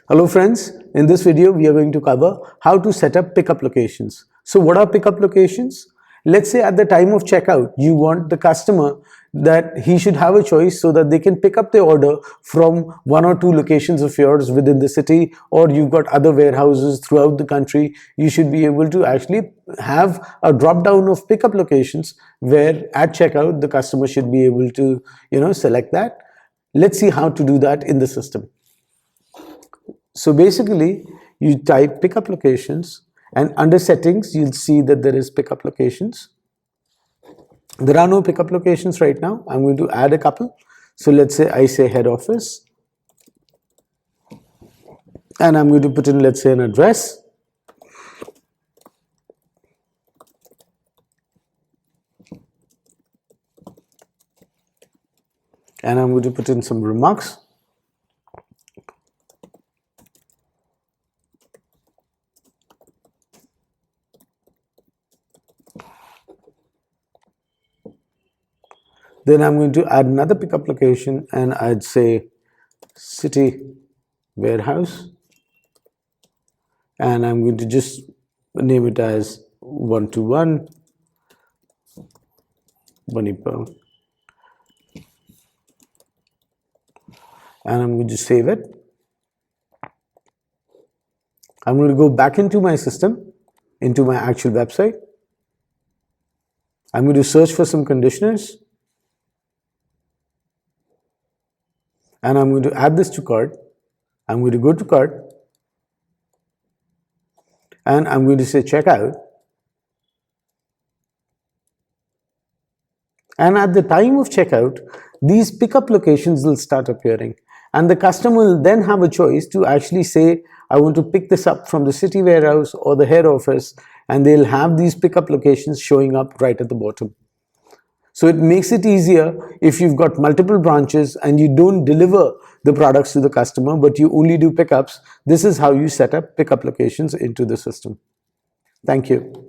Hello friends, in this video we are going to cover how to set up pickup locations. So what are pickup locations? Let's say at the time of checkout you want the customer that he should have a choice so that they can pick up the order from one or two locations of yours within the city, or you've got other warehouses throughout the country. You should be able to actually have a drop down of pickup locations where at checkout the customer should be able to select that. Let's see how to do that in the system. So basically, you type pickup locations, and under settings, you'll see that there is pickup locations. There are no pickup locations right now. I'm going to add a couple. So let's say I say head office, and I'm going to put in, let's say, an address. And I'm going to put in some remarks. Then I'm going to add another pickup location, and I'd say city warehouse, and I'm going to just name it as 121 Bunny-Pearl, and I'm going to save it. I'm going to go back into my system, into my actual website. I'm going to search for some conditioners, and I'm going to add this to cart. I'm going to go to cart, and I'm going to say checkout. And at the time of checkout, these pickup locations will start appearing, and the customer will then have a choice to actually say, I want to pick this up from the city warehouse or the head office, and they'll have these pickup locations showing up right at the bottom. So it makes it easier if you've got multiple branches and you don't deliver the products to the customer, but you only do pickups. This is how you set up pickup locations into the system. Thank you.